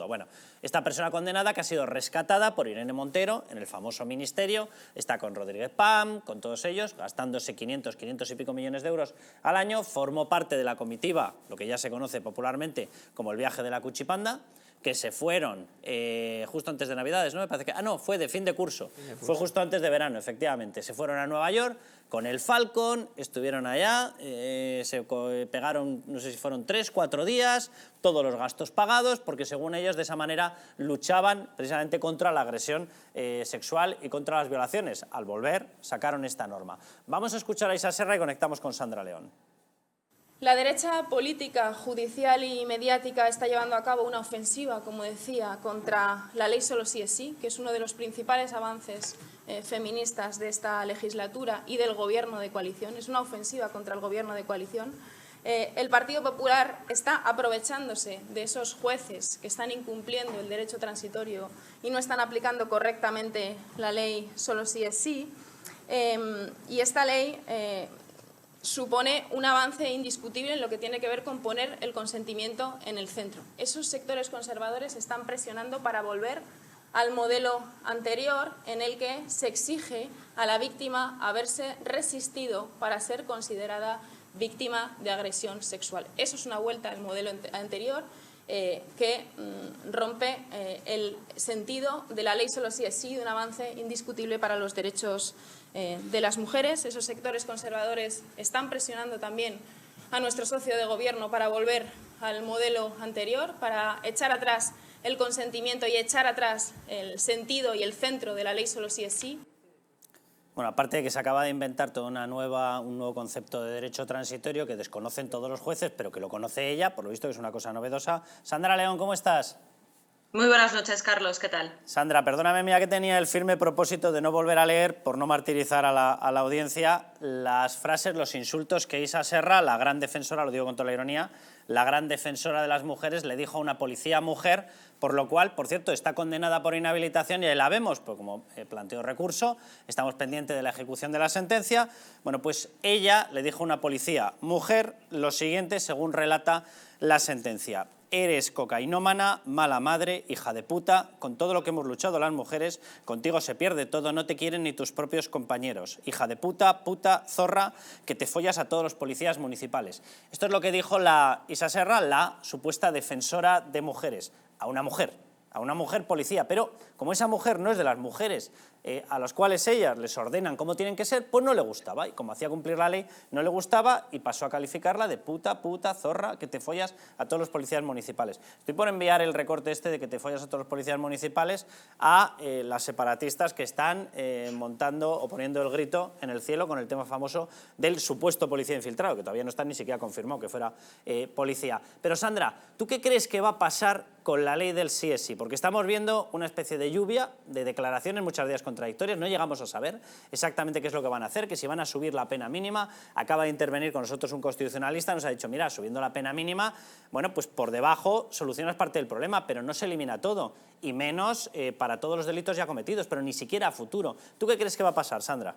Bueno, esta persona condenada que ha sido rescatada por Irene Montero en el famoso ministerio, está con Rodríguez Pam, con todos ellos, gastándose 500 y pico millones de euros al año, formó parte de la comitiva, lo que ya se conoce popularmente como el viaje de la Cuchipanda, que se fueron justo antes de Navidades, ¿no? Me parece que, no, fue de fin de curso, fue justo antes de verano, efectivamente. Se fueron a Nueva York con el Falcon, estuvieron allá, se pegaron, no sé si fueron 3-4 días, todos los gastos pagados, porque según ellos de esa manera luchaban precisamente contra la agresión sexual y contra las violaciones. Al volver sacaron esta norma. Vamos a escuchar a Isa Serra y conectamos con Sandra León. La derecha política, judicial y mediática está llevando a cabo una ofensiva, como decía, contra la ley Solo sí es sí, que es uno de los principales avances feministas de esta legislatura y del Gobierno de coalición. Es una ofensiva contra el Gobierno de coalición. El Partido Popular está aprovechándose de esos jueces que están incumpliendo el derecho transitorio y no están aplicando correctamente la ley Solo sí es sí. Y esta ley supone un avance indiscutible en lo que tiene que ver con poner el consentimiento en el centro. Esos sectores conservadores están presionando para volver al modelo anterior en el que se exige a la víctima haberse resistido para ser considerada víctima de agresión sexual. Eso es una vuelta al modelo anterior que rompe el sentido de la ley Solo sí es sí, de un avance indiscutible para los derechos de las mujeres. Esos sectores conservadores están presionando también a nuestro socio de gobierno para volver al modelo anterior, para echar atrás el consentimiento y echar atrás el sentido y el centro de la ley Solo sí es sí. Bueno, aparte de que se acaba de inventar un nuevo concepto de derecho transitorio que desconocen todos los jueces, pero que lo conoce ella, por lo visto que es una cosa novedosa. Sandra León, ¿cómo estás? Muy buenas noches, Carlos, ¿qué tal? Sandra, perdóname, mía que tenía el firme propósito de no volver a leer, por no martirizar a la audiencia, las frases, los insultos que Isa Serra, la gran defensora, lo digo con toda la ironía, la gran defensora de las mujeres, le dijo a una policía mujer, por lo cual, por cierto, está condenada por inhabilitación y ahí la vemos, pues como planteó recurso, estamos pendientes de la ejecución de la sentencia. Bueno, pues ella le dijo a una policía mujer lo siguiente, según relata la sentencia: eres cocainómana, mala madre, hija de puta, con todo lo que hemos luchado las mujeres, contigo se pierde todo, no te quieren ni tus propios compañeros. Hija de puta, puta, zorra, que te follas a todos los policías municipales. Esto es lo que dijo la Isa Serra, la supuesta defensora de mujeres, a una mujer policía, pero como esa mujer no es de las mujeres a las cuales ellas les ordenan cómo tienen que ser, pues no le gustaba, y como hacía cumplir la ley, no le gustaba y pasó a calificarla de puta, puta, zorra, que te follas a todos los policías municipales. Estoy por enviar el recorte este de que te follas a todos los policías municipales a las separatistas que están montando o poniendo el grito en el cielo con el tema famoso del supuesto policía infiltrado, que todavía no está ni siquiera confirmado que fuera policía. Pero Sandra, ¿tú qué crees que va a pasar con la ley del sí es sí? Porque estamos viendo una especie de lluvia de declaraciones, muchas de ellas contradictorias, no llegamos a saber exactamente qué es lo que van a hacer, que si van a subir la pena mínima. Acaba de intervenir con nosotros un constitucionalista, nos ha dicho, mira, subiendo la pena mínima, bueno, pues por debajo solucionas parte del problema, pero no se elimina todo, y menos para todos los delitos ya cometidos, pero ni siquiera a futuro. ¿Tú qué crees que va a pasar, Sandra?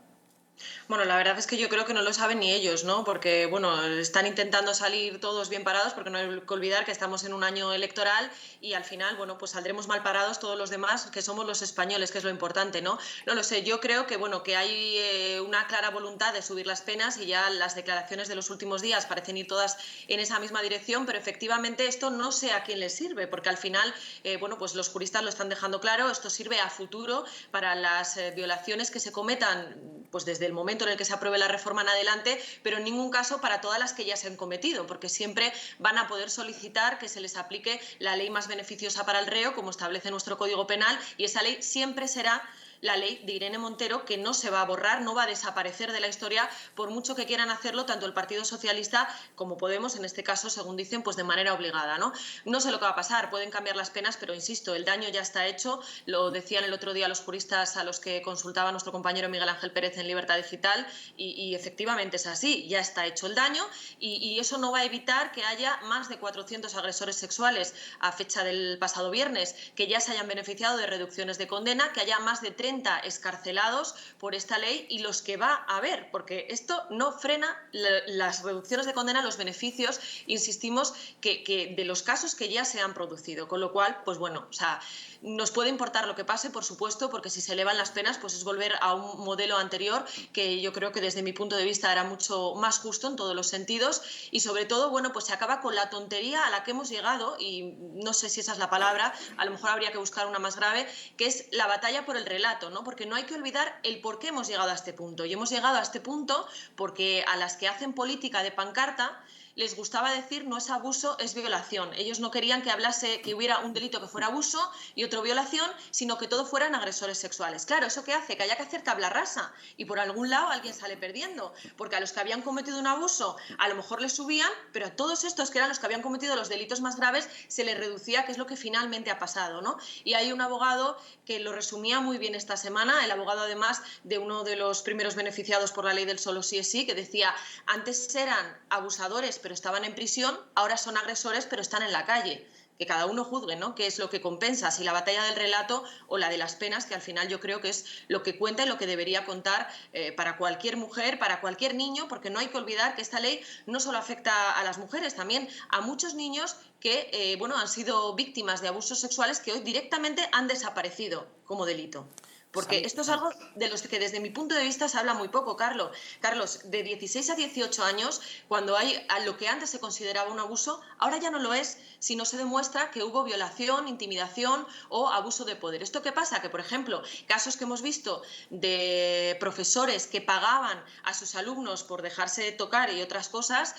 Bueno, la verdad es que yo creo que no lo saben ni ellos, ¿no? Porque, bueno, están intentando salir todos bien parados, porque no hay que olvidar que estamos en un año electoral y al final, bueno, pues saldremos mal parados todos los demás, que somos los españoles, que es lo importante, ¿no? No lo sé, yo creo que, bueno, que hay una clara voluntad de subir las penas y ya las declaraciones de los últimos días parecen ir todas en esa misma dirección, pero efectivamente esto no sé a quién le sirve, porque al final, bueno, pues los juristas lo están dejando claro, esto sirve a futuro para las violaciones que se cometan, pues desde el momento en el que se apruebe la reforma en adelante, pero en ningún caso para todas las que ya se han cometido, porque siempre van a poder solicitar que se les aplique la ley más beneficiosa para el reo, como establece nuestro Código Penal, y esa ley siempre será la ley de Irene Montero, que no se va a borrar, no va a desaparecer de la historia, por mucho que quieran hacerlo tanto el Partido Socialista como Podemos, en este caso, según dicen, pues de manera obligada, ¿no? No sé lo que va a pasar, pueden cambiar las penas, pero insisto, el daño ya está hecho, lo decían el otro día los juristas a los que consultaba nuestro compañero Miguel Ángel Pérez en Libertad Digital, y efectivamente es así, ya está hecho el daño, y eso no va a evitar que haya más de 400 agresores sexuales a fecha del pasado viernes, que ya se hayan beneficiado de reducciones de condena, que haya más de 30 excarcelados por esta ley y los que va a haber, porque esto no frena las reducciones de condena, los beneficios, insistimos, que de los casos que ya se han producido, con lo cual, pues bueno, o sea, nos puede importar lo que pase, por supuesto, porque si se elevan las penas, pues es volver a un modelo anterior que yo creo que desde mi punto de vista era mucho más justo en todos los sentidos y sobre todo, bueno, pues se acaba con la tontería a la que hemos llegado y no sé si esa es la palabra, a lo mejor habría que buscar una más grave, que es la batalla por el relato, ¿no? Porque no hay que olvidar el por qué hemos llegado a este punto y hemos llegado a este punto porque a las que hacen política de pancarta les gustaba decir no es abuso, es violación. Ellos no querían que hablase, que hubiera un delito que fuera abuso y otro violación, sino que todo fueran agresores sexuales. Claro, ¿eso qué hace? Que haya que hacer tabla rasa y por algún lado alguien sale perdiendo, porque a los que habían cometido un abuso a lo mejor les subían, pero a todos estos que eran los que habían cometido los delitos más graves se les reducía, que es lo que finalmente ha pasado, ¿no? Y hay un abogado que lo resumía muy bien esta semana, el abogado además de uno de los primeros beneficiados por la ley del solo sí es sí, que decía, antes eran abusadores pero estaban en prisión, ahora son agresores pero están en la calle. Que cada uno juzgue, ¿no?, qué es lo que compensa, si la batalla del relato o la de las penas, que al final yo creo que es lo que cuenta y lo que debería contar para cualquier mujer, para cualquier niño, porque no hay que olvidar que esta ley no solo afecta a las mujeres, también a muchos niños que bueno, han sido víctimas de abusos sexuales que hoy directamente han desaparecido como delito. Porque esto es algo de los que desde mi punto de vista se habla muy poco, Carlos. Carlos, de 16 a 18 años, cuando hay a lo que antes se consideraba un abuso, ahora ya no lo es, si no se demuestra que hubo violación, intimidación o abuso de poder. ¿Esto qué pasa? Que, por ejemplo, casos que hemos visto de profesores que pagaban a sus alumnos por dejarse tocar y otras cosas,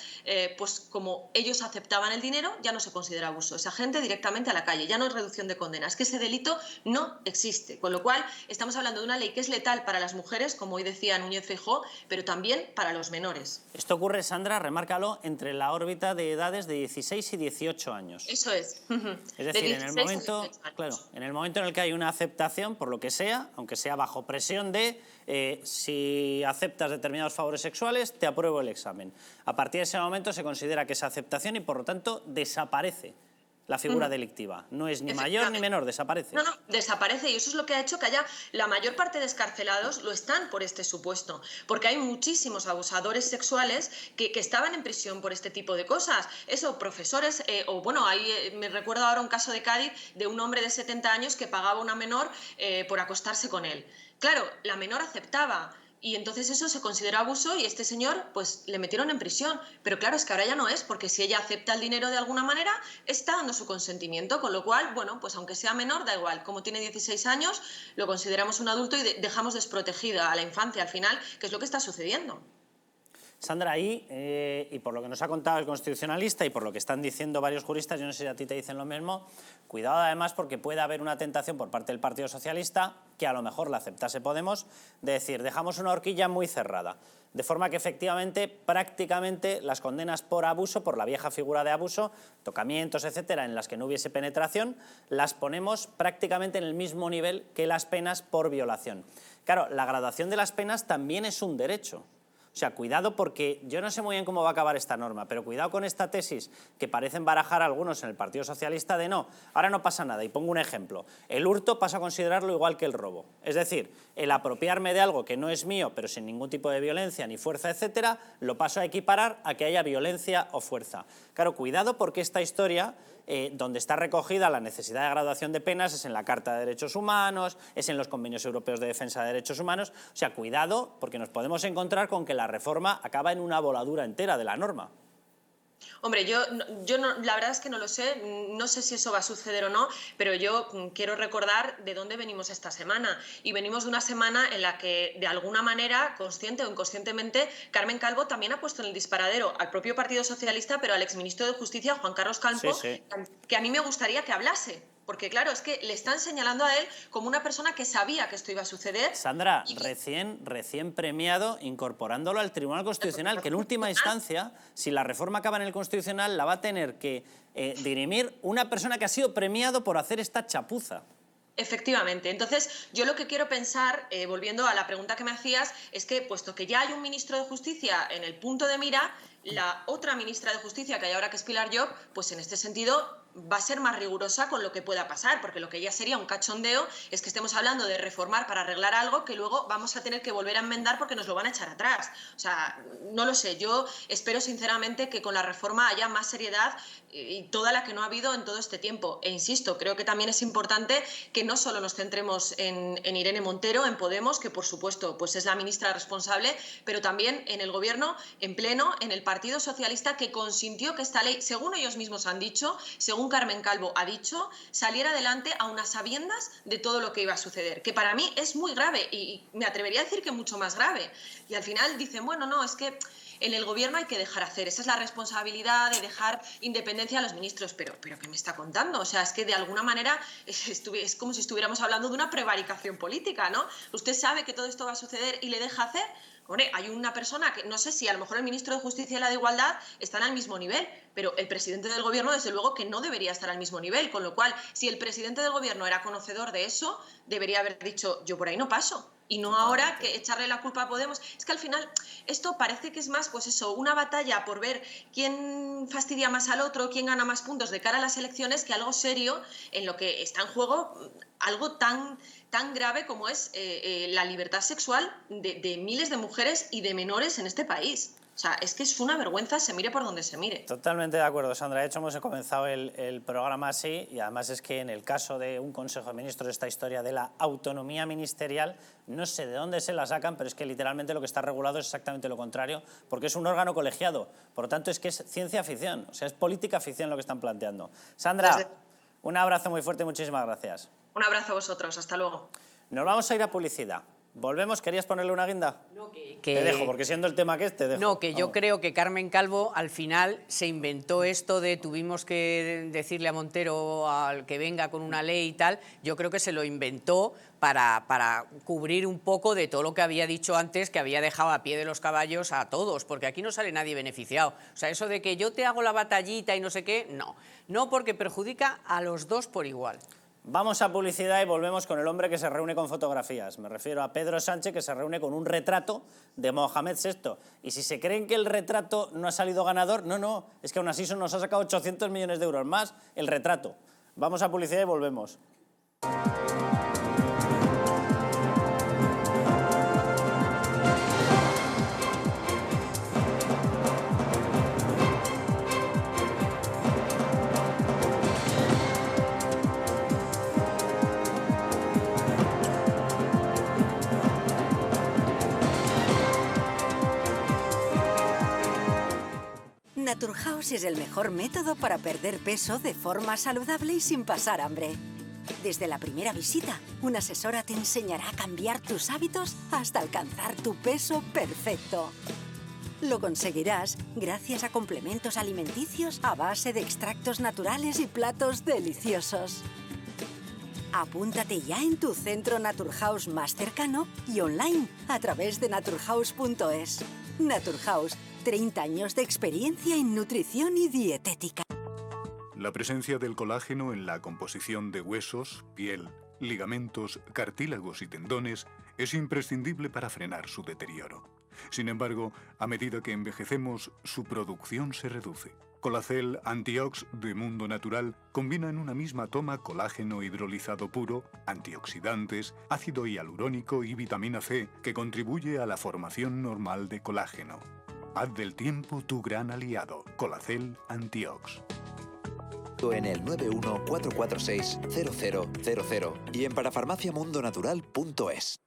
pues como ellos aceptaban el dinero, ya no se considera abuso. Esa gente directamente a la calle, ya no es reducción de condena. Es que ese delito no existe, con lo cual estamos hablando de una ley que es letal para las mujeres, como hoy decía Núñez Feijóo, pero también para los menores. Esto ocurre, Sandra, remárcalo, entre la órbita de edades de 16 y 18 años. Eso es. Es decir, en el momento, claro, en el momento en el que hay una aceptación, por lo que sea, aunque sea bajo presión de si aceptas determinados favores sexuales, te apruebo el examen. A partir de ese momento se considera que es aceptación y, por lo tanto, desaparece la figura delictiva. No es ni mayor ni menor, desaparece. No, desaparece y eso es lo que ha hecho que haya la mayor parte de excarcelados lo están por este supuesto, porque hay muchísimos abusadores sexuales que estaban en prisión por este tipo de cosas. Eso, profesores, o bueno, me recuerdo ahora un caso de Cádiz de un hombre de 70 años que pagaba a una menor por acostarse con él. Claro, la menor aceptaba. Y entonces eso se consideró abuso y este señor pues le metieron en prisión. Pero claro, es que ahora ya no es, porque si ella acepta el dinero de alguna manera, está dando su consentimiento, con lo cual, bueno, pues aunque sea menor, da igual. Como tiene 16 años, lo consideramos un adulto y dejamos desprotegida a la infancia al final, que es lo que está sucediendo. Sandra, ahí, y por lo que nos ha contado el constitucionalista y por lo que están diciendo varios juristas, yo no sé si a ti te dicen lo mismo, cuidado además porque puede haber una tentación por parte del Partido Socialista, que a lo mejor la aceptase Podemos, de decir, dejamos una horquilla muy cerrada, de forma que efectivamente, prácticamente, las condenas por abuso, por la vieja figura de abuso, tocamientos, etcétera, en las que no hubiese penetración, las ponemos prácticamente en el mismo nivel que las penas por violación. Claro, la graduación de las penas también es un derecho. O sea, cuidado porque yo no sé muy bien cómo va a acabar esta norma, pero cuidado con esta tesis que parecen barajar algunos en el Partido Socialista de no, ahora no pasa nada. Y pongo un ejemplo. El hurto paso a considerarlo igual que el robo. Es decir, el apropiarme de algo que no es mío, pero sin ningún tipo de violencia ni fuerza, etcétera, lo paso a equiparar a que haya violencia o fuerza. Claro, cuidado porque esta historia, donde está recogida la necesidad de graduación de penas, es en la Carta de Derechos Humanos, es en los convenios europeos de defensa de derechos humanos. O sea, cuidado porque nos podemos encontrar con que la reforma acaba en una voladura entera de la norma. Hombre, yo no, la verdad es que no lo sé, no sé si eso va a suceder o no, pero yo quiero recordar de dónde venimos esta semana. Y venimos de una semana en la que, de alguna manera, consciente o inconscientemente, Carmen Calvo también ha puesto en el disparadero al propio Partido Socialista, pero al exministro de Justicia, Juan Carlos Campo, Sí. que a mí me gustaría que hablase. Porque claro, es que le están señalando a él como una persona que sabía que esto iba a suceder. Sandra, recién premiado incorporándolo al Tribunal Constitucional, que en última instancia, si la reforma acaba en el Constitucional, la va a tener que dirimir una persona que ha sido premiado por hacer esta chapuza. Efectivamente. Entonces, yo lo que quiero pensar, volviendo a la pregunta que me hacías, es que, puesto que ya hay un ministro de Justicia en el punto de mira, la otra ministra de Justicia que hay ahora, que es Pilar Llop, pues en este sentido va a ser más rigurosa con lo que pueda pasar, porque lo que ya sería un cachondeo es que estemos hablando de reformar para arreglar algo que luego vamos a tener que volver a enmendar porque nos lo van a echar atrás. O sea, no lo sé, yo espero sinceramente que con la reforma haya más seriedad y toda la que no ha habido en todo este tiempo. E insisto, creo que también es importante que no solo nos centremos en Irene Montero, en Podemos, que por supuesto pues es la ministra responsable, pero también en el Gobierno, en pleno, en el Partido Socialista, que consintió que esta ley, según ellos mismos han dicho, según Carmen Calvo ha dicho, saliera adelante a unas sabiendas de todo lo que iba a suceder, que para mí es muy grave y me atrevería a decir que mucho más grave. Y al final dicen, bueno, no, es que en el Gobierno hay que dejar hacer, esa es la responsabilidad de dejar independencia a los ministros, pero ¿qué me está contando? O sea, es que de alguna manera es como si estuviéramos hablando de una prevaricación política, ¿no? Usted sabe que todo esto va a suceder y le deja hacer. Hombre, hay una persona que, no sé si a lo mejor el ministro de Justicia y la de Igualdad están al mismo nivel, pero el presidente del Gobierno, desde luego, que no debería estar al mismo nivel, con lo cual, si el presidente del Gobierno era conocedor de eso, debería haber dicho, yo por ahí no paso. Y no ahora que echarle la culpa a Podemos. Es que al final esto parece que es más, pues eso, una batalla por ver quién fastidia más al otro, quién gana más puntos de cara a las elecciones, que algo serio en lo que está en juego algo tan grave como es la libertad sexual de miles de mujeres y de menores en este país. O sea, es que es una vergüenza, se mire por donde se mire. Totalmente de acuerdo, Sandra. De hecho, hemos comenzado el programa así y además es que en el caso de un Consejo de Ministros, esta historia de la autonomía ministerial, no sé de dónde se la sacan, pero es que literalmente lo que está regulado es exactamente lo contrario, porque es un órgano colegiado. Por lo tanto, es que es ciencia ficción, o sea, es política ficción lo que están planteando. Sandra, un abrazo muy fuerte y muchísimas gracias. Un abrazo a vosotros, hasta luego. Nos vamos a ir a publicidad. ¿Volvemos? ¿Querías ponerle una guinda? No, te dejo, porque siendo el tema que es, te dejo. No, que yo creo que Carmen Calvo al final se inventó esto de tuvimos que decirle a Montero al que venga con una ley y tal. Yo creo que se lo inventó para cubrir un poco de todo lo que había dicho antes, que había dejado a pie de los caballos a todos, porque aquí no sale nadie beneficiado. O sea, eso de que yo te hago la batallita y no sé qué, no. No, porque perjudica a los dos por igual. Vamos a publicidad y volvemos con el hombre que se reúne con fotografías. Me refiero a Pedro Sánchez, que se reúne con un retrato de Mohamed VI. Y si se creen que el retrato no ha salido ganador, no, es que aún así nos ha sacado 800 millones de euros más el retrato. Vamos a publicidad y volvemos. Naturhaus es el mejor método para perder peso de forma saludable y sin pasar hambre. Desde la primera visita, una asesora te enseñará a cambiar tus hábitos hasta alcanzar tu peso perfecto. Lo conseguirás gracias a complementos alimenticios a base de extractos naturales y platos deliciosos. Apúntate ya en tu centro Naturhaus más cercano y online a través de naturhaus.es. Naturhaus, 30 años de experiencia en nutrición y dietética. La presencia del colágeno en la composición de huesos, piel, ligamentos, cartílagos y tendones es imprescindible para frenar su deterioro. Sin embargo, a medida que envejecemos, su producción se reduce. Colacel Antiox de Mundo Natural combina en una misma toma colágeno hidrolizado puro, antioxidantes, ácido hialurónico y vitamina C, que contribuye a la formación normal de colágeno. Haz del tiempo tu gran aliado. Colacel Antiox. En el 914460000 y en parafarmaciamundonatural.es.